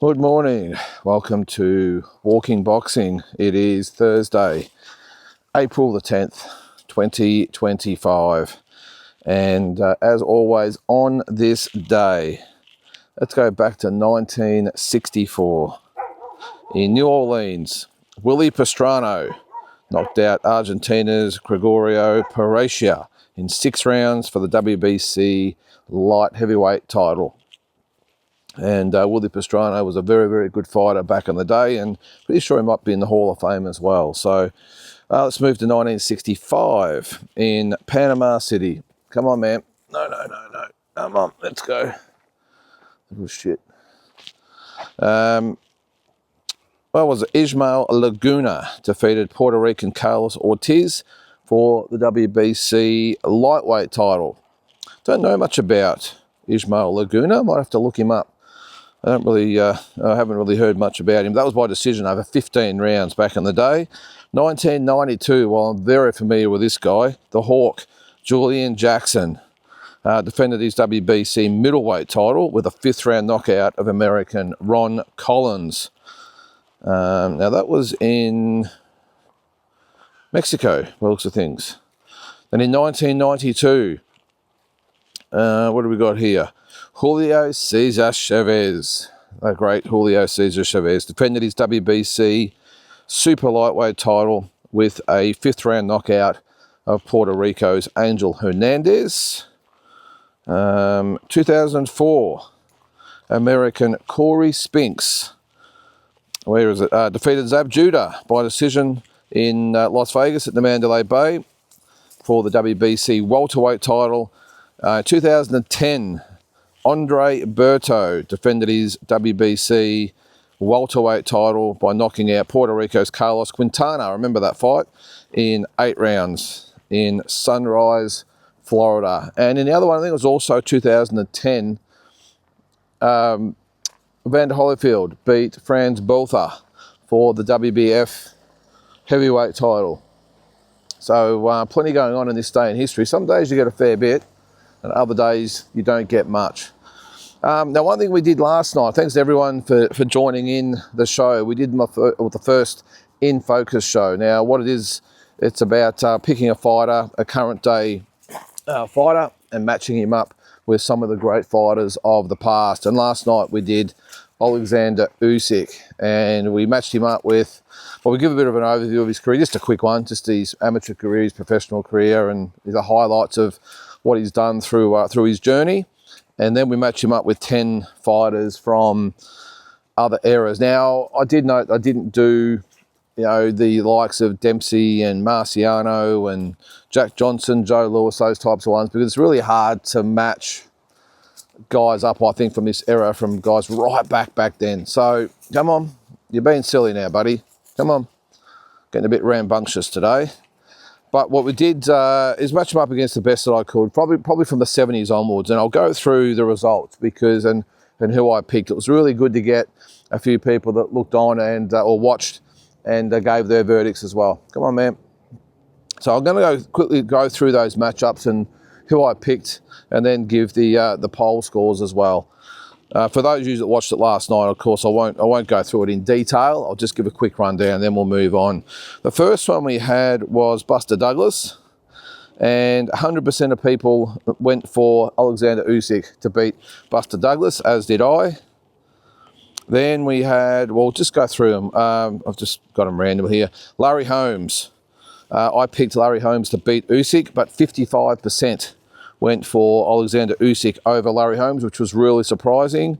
Good morning. Welcome to Walking Boxing. It is Thursday, April the 10th, 2025. And as always, on this day, let's go back to 1964. In New Orleans, Willie Pastrano knocked out Argentina's Gregorio Parecia in 6 rounds for the WBC light heavyweight title. And Willie Pastrano was a very, very good fighter back in the day, and pretty sure he might be in the Hall of Fame as well. So let's move to 1965 in Panama City. Come on, man. No. Come on, let's go. Little shit. What was it? Ismael Laguna defeated Puerto Rican Carlos Ortiz for the WBC lightweight title. Don't know much about Ismael Laguna. Might have to look him up. I haven't really heard much about him. That was by decision over 15 rounds back in the day. 1992, well, I'm very familiar with this guy, the Hawk, Julian Jackson, defended his WBC middleweight title with a 5th round knockout of American Ron Collins. Now that was in Mexico, by the looks of things. Then in 1992, what do we got here? Julio Cesar Chavez, the great Julio Cesar Chavez, defended his WBC super lightweight title with a 5th round knockout of Puerto Rico's Angel Hernandez. 2004, American Corey Spinks, defeated Zab Judah by decision in Las Vegas at the Mandalay Bay for the WBC welterweight title. 2010, Andre Berto defended his WBC welterweight title by knocking out Puerto Rico's Carlos Quintana. Remember that fight? In 8 rounds in Sunrise, Florida. And in the other one, I think it was also 2010, Evander Holyfield beat Franz Botha for the WBF heavyweight title. So plenty going on in this day in history. Some days you get a fair bit, and other days you don't get much. Now, one thing we did last night, thanks to everyone for joining in the show, we did the first In Focus show. Now, what it is, it's about picking a fighter, a current day fighter, and matching him up with some of the great fighters of the past. And last night we did Alexander Usyk, and we matched him up with, well, we give a bit of an overview of his career, just a quick one, just his amateur career, his professional career, and the highlights of what he's done through his journey. And then we match him up with 10 fighters from other eras. Now, I did note I didn't do, the likes of Dempsey and Marciano and Jack Johnson, Joe Louis, those types of ones, because it's really hard to match guys up, I think, from this era, from guys right back then. So, come on, you're being silly now, buddy. Come on. Getting a bit rambunctious today. But what we did is match them up against the best that I could, probably from the 70s onwards. And I'll go through the results and who I picked. It was really good to get a few people that looked on and or watched and gave their verdicts as well. Come on, man. So I'm going to quickly go through those matchups and who I picked, and then give the poll scores as well. For those of you that watched it last night, of course, I won't go through it in detail. I'll just give a quick rundown, then we'll move on. The first one we had was Buster Douglas, and 100% of people went for Alexander Usyk to beat Buster Douglas, as did I. Then we had, well, just go through them. I've just got them random here. Larry Holmes. I picked Larry Holmes to beat Usyk, but 55% went for Alexander Usyk over Larry Holmes, which was really surprising.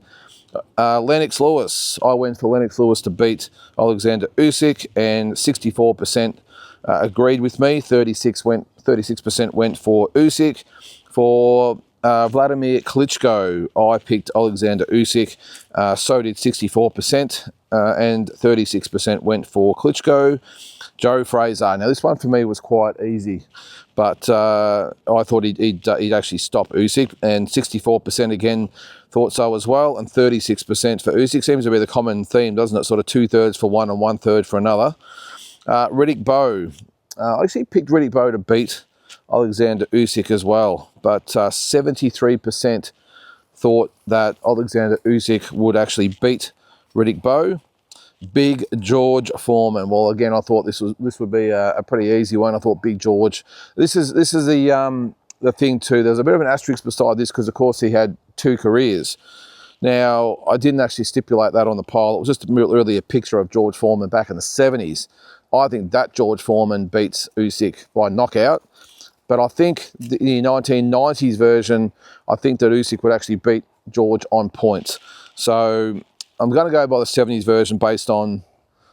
Lennox Lewis. I went for Lennox Lewis to beat Alexander Usyk, and 64% agreed with me. 36% went for Usyk. For Vladimir Klitschko, I picked Alexander Usyk. So did 64%, and 36% went for Klitschko. Joe Fraser. Now, this one for me was quite easy, but I thought he'd actually stop Usyk, and 64% again thought so as well, and 36% for Usyk. Seems to be the common theme, doesn't it? Sort of 2/3 for one and 1/3 for another. Riddick Bowe. I actually picked Riddick Bowe to beat Alexander Usyk as well, but 73% thought that Alexander Usyk would actually beat Riddick Bowe. Big George Foreman. Well, again, I thought this would be a pretty easy one. I thought Big George. This is the thing too. There's a bit of an asterisk beside this because, of course, he had 2 careers. Now, I didn't actually stipulate that on the poll. It was just really a picture of George Foreman back in the 70s. I think that George Foreman beats Usyk by knockout. But I think the 1990s version, I think that Usyk would actually beat George on points. So I'm going to go by the 70s version based on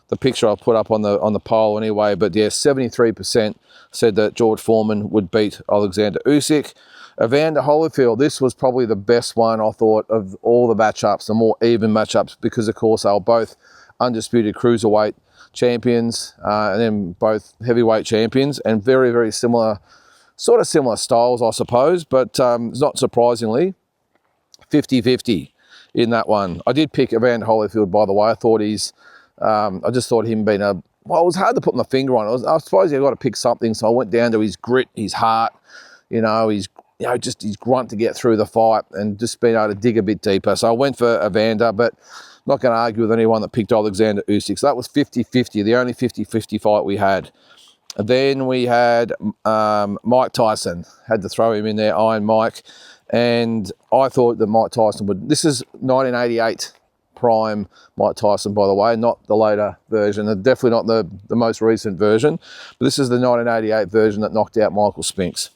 the picture I put up on the poll anyway. But yeah, 73% said that George Foreman would beat Alexander Usyk. Evander Holyfield, this was probably the best one, I thought, of all the matchups, the more even matchups, because, of course, they were both undisputed cruiserweight champions and then both heavyweight champions, and very, very similar, sort of similar styles, I suppose, but not surprisingly, 50-50 in that one. I did pick Evander Holyfield, by the way. I thought I just thought him being well, it was hard to put my finger on it. I suppose you've got to pick something, so I went down to his grit, his heart, just his grunt to get through the fight and just being able to dig a bit deeper. So I went for Evander, but not going to argue with anyone that picked Alexander Usyk. So that was 50-50, the only 50-50 fight we had. And then we had Mike Tyson. Had to throw him in there, Iron Mike. And I thought that Mike Tyson would... This is 1988 prime Mike Tyson, by the way, not the later version, and definitely not the most recent version. But this is the 1988 version that knocked out Michael Spinks.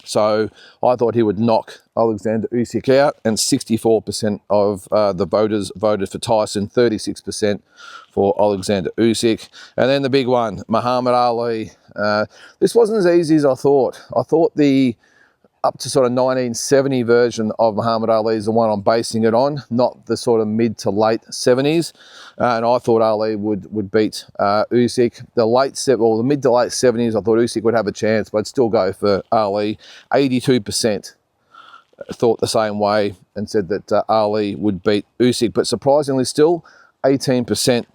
So I thought he would knock Alexander Usyk out, and 64% of the voters voted for Tyson, 36% for Alexander Usyk. And then the big one, Muhammad Ali. This wasn't as easy as I thought. I thought the up to sort of 1970 version of Muhammad Ali is the one I'm basing it on, not the sort of mid to late 70s. And I thought Ali would beat Usyk. The mid to late 70s, I thought Usyk would have a chance, but I'd still go for Ali. 82% thought the same way and said that Ali would beat Usyk. But surprisingly still, 18%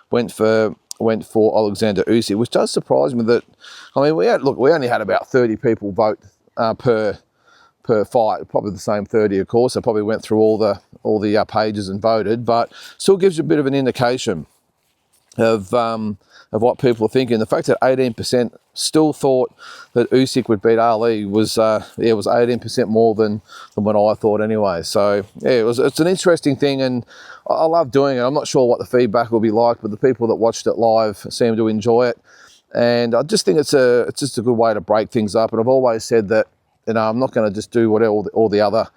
went for Alexander Usyk, which does surprise me that, I mean, we only had about 30 people vote per fight, probably the same 30, of course. I probably went through all the pages and voted, but still gives you a bit of an indication of what people are thinking. The fact that 18% still thought that Usyk would beat Ali was 18% more than what I thought anyway. So yeah, it's an interesting thing, and I love doing it. I'm not sure what the feedback will be like, but the people that watched it live seem to enjoy it. And I just think it's just a good way to break things up. And I've always said that, I'm not going to just do what all the other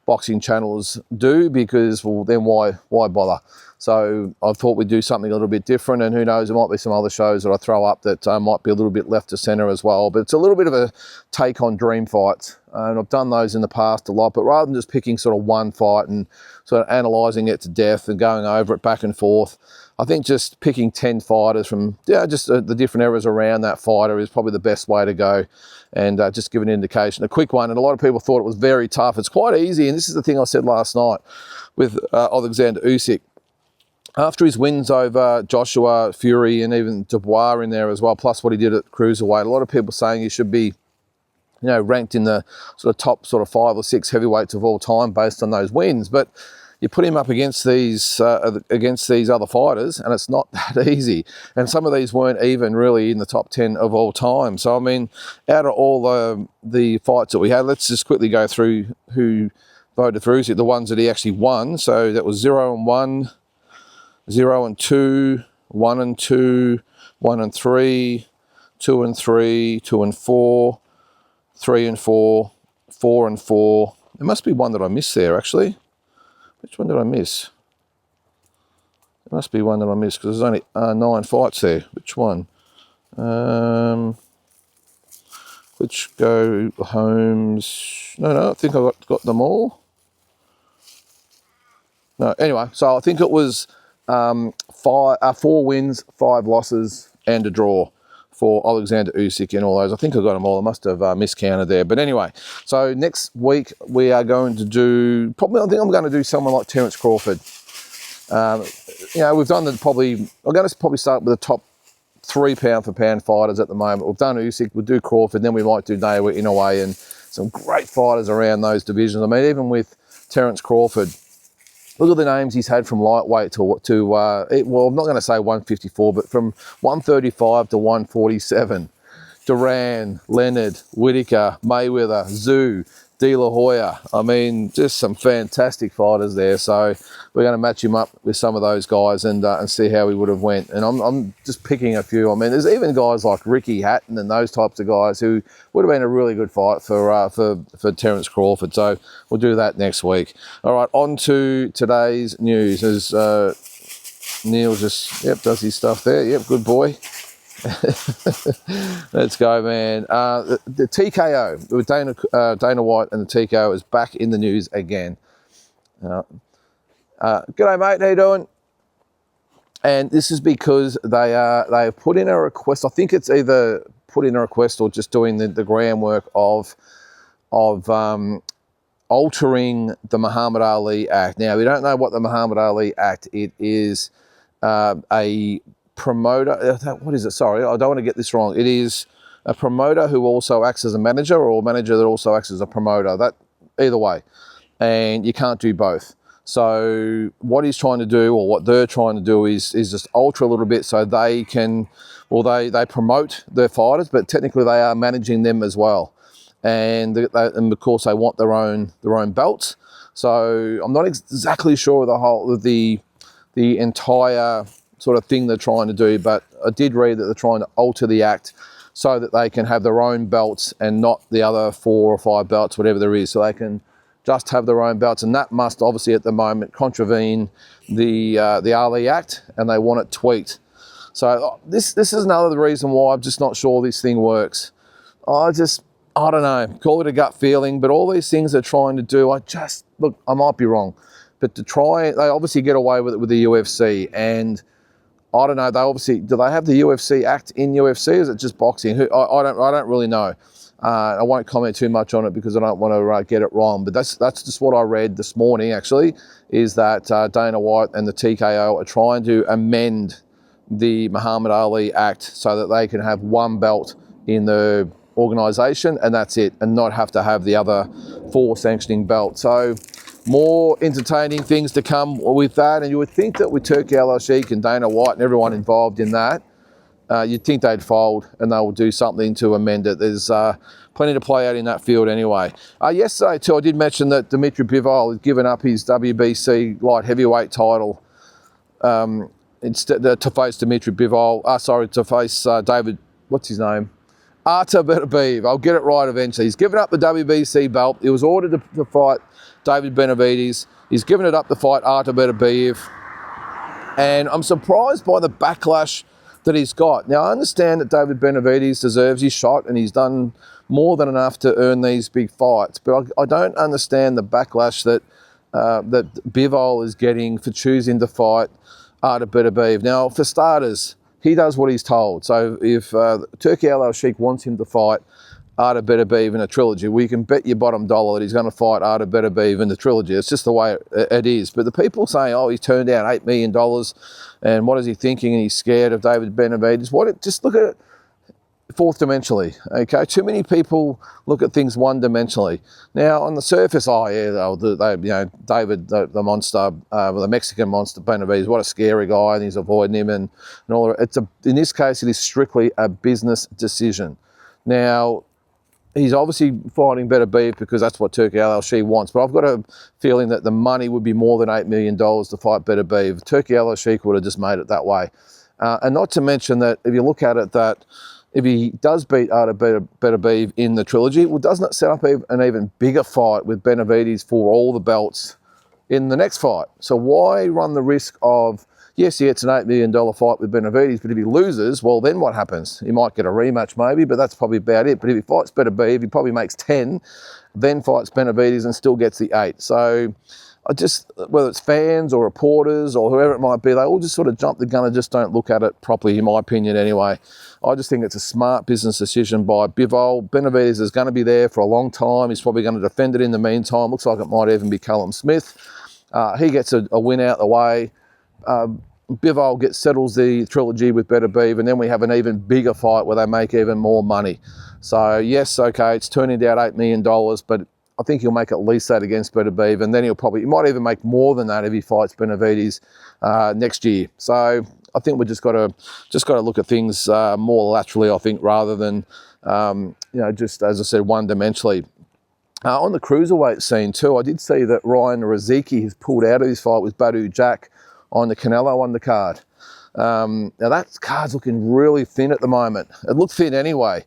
boxing channels do, because, well, then why bother? So I thought we'd do something a little bit different, and who knows, there might be some other shows that I throw up that might be a little bit left to centre as well. But it's a little bit of a take on dream fights, and I've done those in the past a lot. But rather than just picking sort of one fight and sort of analysing it to death and going over it back and forth, I think just picking 10 fighters from just the different eras around that fighter is probably the best way to go, and just give an indication. A quick one, and a lot of people thought it was very tough. It's quite easy, and this is the thing I said last night with Alexander Usyk. After his wins over Joshua, Fury, and even Dubois in there as well, plus what he did at cruiserweight, a lot of people saying he should be ranked in the sort of top sort of 5 or 6 heavyweights of all time based on those wins. But you put him up against these other fighters, and it's not that easy. And some of these weren't even really in the top 10 of all time. So, I mean, out of all the fights that we had, let's just quickly go through who voted for Usyk, the ones that he actually won. So that was 0-1, 0-2, 1-2, 1-3, 2-3, 2-4, 3-4, 4-4. There must be one that I missed there, actually. Which one did I miss? There must be one that I missed, because there's only 9 fights there. Which one? Klitschko, Holmes. No, I think I got them all. No, anyway, so I think it was 4 wins, 5 losses, and a draw for Alexander Usyk in all those. I think I got them all. I must have miscounted there. But anyway, so next week we are going to do, I think I'm going to do someone like Terence Crawford. We've done I'm going to probably start with the top 3 pound for pound fighters at the moment. We've done Usyk, we'll do Crawford, then we might do Naoya Inoue, and some great fighters around those divisions. I mean, even with Terence Crawford, look at the names he's had from lightweight well, I'm not going to say 154, but from 135 to 147. Duran, Leonard, Whitaker, Mayweather, Zhu, De La Hoya. I mean, just some fantastic fighters there. So we're going to match him up with some of those guys and see how he would have went. And I'm just picking a few. I mean, there's even guys like Ricky Hatton and those types of guys who would have been a really good fight for Terence Crawford. So we'll do that next week. All right, on to today's news. As Neil just does his stuff there. Yep, good boy. Let's go, man. The TKO with Dana White and the TKO is back in the news again. G'day, mate. How you doing? And this is because they have put in a request. I think it's either put in a request or just doing the groundwork of altering the Muhammad Ali Act. Now, we don't know what the Muhammad Ali Act it is. A promoter, what is it? Sorry, I don't want to get this wrong. It is a promoter who also acts as a manager, or a manager that also acts as a promoter. That either way, and you can't do both. So what he's trying to do, or what they're trying to do, is just alter a little bit so they can, well, they promote their fighters, but technically they are managing them as well. And of course they want their own belts. So I'm not exactly sure of the entire sort of thing they're trying to do, but I did read that they're trying to alter the act so that they can have their own belts and not the other 4 or 5 belts, whatever there is, so they can just have their own belts. And that must obviously at the moment contravene the Ali Act, and they want it tweaked. So this is another reason why I'm just not sure this thing works. I don't know, call it a gut feeling, but all these things they're trying to do, look, I might be wrong, but they obviously get away with it with the UFC, and I don't know. Do they have the UFC Act in UFC? Or is it just boxing? I don't really know. I won't comment too much on it because I don't want to get it wrong. But that's just what I read this morning. Actually, is that Dana White and the TKO are trying to amend the Muhammad Ali Act so that they can have one belt in the organisation, and that's it, and not have to have the other 4 sanctioning belts. So more entertaining things to come with that. And you would think that with Turki Al-Sheikh and Dana White and everyone involved in that, you'd think they'd fold and they will do something to amend it. There's plenty to play out in that field anyway. Yesterday too, I did mention that Dimitri Bivol has given up his WBC light heavyweight title instead to face Dimitri Bivol. To face David, what's his name? Artur Beterbiev. I'll get it right eventually. He's given up the WBC belt. He was ordered to fight David Benavidez. He's given it up to fight Artur Beterbiev. And I'm surprised by the backlash that he's got. Now, I understand that David Benavidez deserves his shot and he's done more than enough to earn these big fights. But I don't understand the backlash that Bivol is getting for choosing to fight Artur Beterbiev. Now, for starters, he does what he's told. So if Turki Al-Sheikh wants him to fight Artur Beterbiev in a trilogy, we can bet your bottom dollar that he's going to fight Artur Beterbiev in the trilogy. It's just the way it is. But the people saying, oh, he's turned down $8 million and what is he thinking, and he's scared of David Benavidez. Just look at it fourth dimensionally, okay? Too many people look at things one dimensionally. Now, on the surface, David, the monster, the Mexican monster, Benavidez, what a scary guy, and he's avoiding him and all that. In this case, it is strictly a business decision. Now, he's obviously fighting Beterbiev because that's what Turki Al-Sheikh wants. But I've got a feeling that the money would be more than $8 million to fight Beterbiev. Turki Al-Sheikh would have just made it that way. And not to mention that if you look at it, that if he does beat Artur Beterbiev in the trilogy, well, doesn't it set up an even bigger fight with Benavidez for all the belts in the next fight? So why run the risk of, yes, he gets an $8 million fight with Benavidez, but if he loses, well, then what happens? He might get a rematch maybe, but that's probably about it. But if he fights Beterbiev, he probably makes 10, then fights Benavidez and still gets the 8. So whether it's fans or reporters or whoever it might be, they all just sort of jump the gun and just don't look at it properly, in my opinion anyway. I just think it's a smart business decision by Bivol. Benavidez is going to be there for a long time. He's probably going to defend it in the meantime. Looks like it might even be Callum Smith. He gets a win out the way. Bivol settles the trilogy with Beterbiev, and then we have an even bigger fight where they make even more money. So yes, okay, it's turning down $8 million, but I think he'll make at least that against Beterbiev, and then he might even make more than that if he fights Benavides next year. So I think we just got to look at things more laterally, I think, rather than just, as I said, one-dimensionally. On the cruiserweight scene too, I did see that Ryan Riziki has pulled out of his fight with Badou Jack on the Canelo undercard. Now that card's looking really thin at the moment. It looked thin anyway.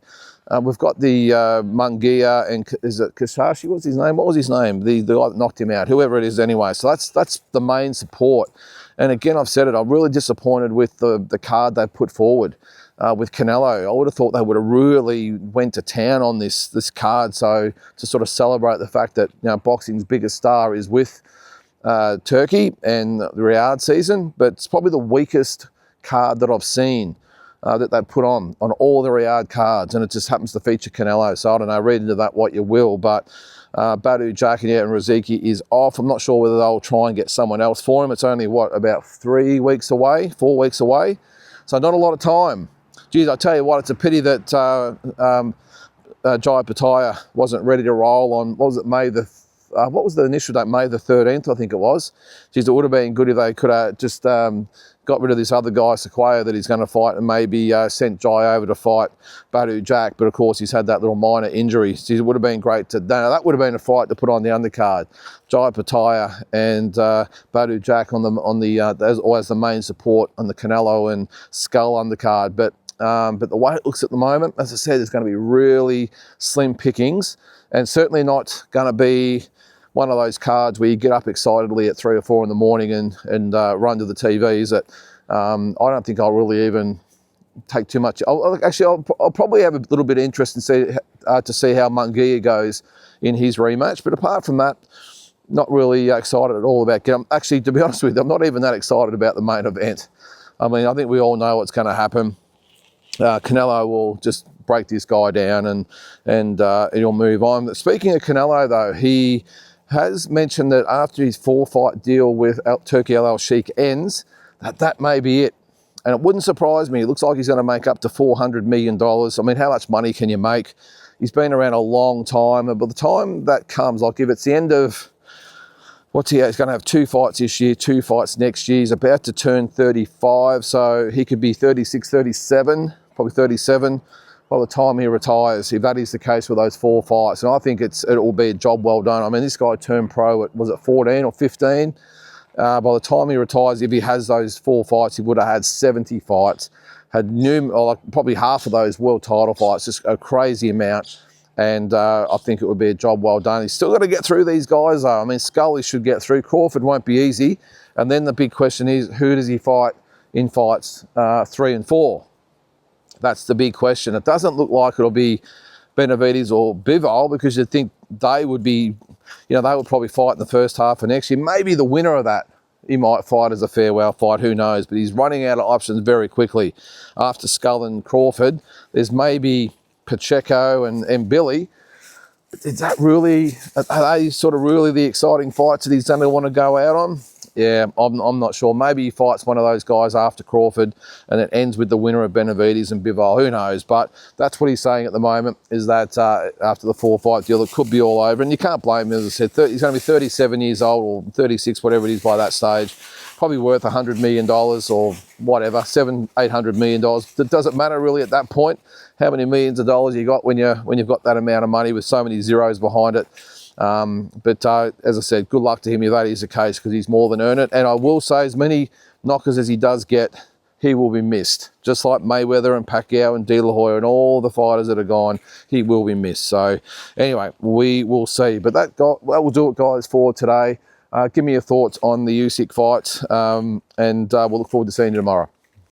We've got the Munguia and is it Kashashi? What's his name? What was his name? The guy that knocked him out, whoever it is anyway. So that's the main support. And again, I've said it, I'm really disappointed with the card they put forward with Canelo. I would have thought they would have really went to town on this card, so to sort of celebrate the fact that boxing's biggest star is with Turkey and the Riyadh season, but it's probably the weakest card that I've seen that they put on all the Riyadh cards, and it just happens to feature Canelo. So I don't know, read into that what you will, but Badou Jack and Riziki is off. I'm not sure whether they'll try and get someone else for him. It's only, about 4 weeks away? So not a lot of time. Geez, I tell you what, it's a pity that Jai Pataya wasn't ready to roll on, what was it, what was the initial date? May the 13th, I think it was. Geez, it would have been good if they could have just got rid of this other guy, Sequoia, that he's going to fight, and maybe sent Jai over to fight Badou Jack. But of course, he's had that little minor injury. So it would have been great to, that would have been a fight to put on the undercard. Jai Pataya and Badou Jack as the main support on the Canelo and Skull undercard. But the way it looks at the moment, as I said, there's going to be really slim pickings, and certainly not going to be one of those cards where you get up excitedly at 3 or 4 in the morning and run to the TVs. That I don't think I'll really even take too much. I'll probably have a little bit of interest in to see how Munguia goes in his rematch. But apart from that, not really excited at all about. Actually, to be honest with you, I'm not even that excited about the main event. I mean, I think we all know what's going to happen. Canelo will just break this guy down and he'll move on. Speaking of Canelo, though, he has mentioned that after his 4-fight deal with Turki Al Sheikh ends, that may be it. And it wouldn't surprise me. It looks like he's going to make up to $400 million. I mean, how much money can you make? He's been around a long time. And by the time that comes, like if it's the end of, he's going to have 2 fights this year, 2 fights next year. He's about to turn 35, so he could be 36, 37, probably 37 by the time he retires, if that is the case with those 4 fights. And I think it will be a job well done. I mean, this guy turned pro at, was it 14 or 15? By the time he retires, if he has those 4 fights, he would have had 70 fights, had probably half of those world title fights, just a crazy amount. And I think it would be a job well done. He's still got to get through these guys, though. I mean, Scully should get through. Crawford won't be easy. And then the big question is, who does he fight in fights 3 and 4? That's the big question. It doesn't look like it'll be Benavides or Bivol, because you'd think they would be, they would probably fight in the first half of next year. Maybe the winner of that, he might fight as a farewell fight, who knows? But he's running out of options very quickly. After Skull and Crawford, there's maybe Pacheco and Billy. Is that really, are they sort of really the exciting fights that he's going to want to go out on? Yeah, I'm not sure. Maybe he fights one of those guys after Crawford and it ends with the winner of Benavides and Bivol. Who knows? But that's what he's saying at the moment, is that after the 4-fight deal, it could be all over. And you can't blame him. As I said, he's going to be 37 years old or 36, whatever it is by that stage. Probably worth $100 million or whatever, $700-800 million. It doesn't matter really at that point how many millions of dollars you got when you've got that amount of money with so many zeros behind it. But as I said, good luck to him if that is the case, because he's more than earned it. And I will say, as many knockers as he does get, he will be missed. Just like Mayweather and Pacquiao and De La Hoya and all the fighters that are gone, he will be missed. So anyway, we will see. But that will do it, guys, for today. Give me your thoughts on the Usyk fight, and we'll look forward to seeing you tomorrow.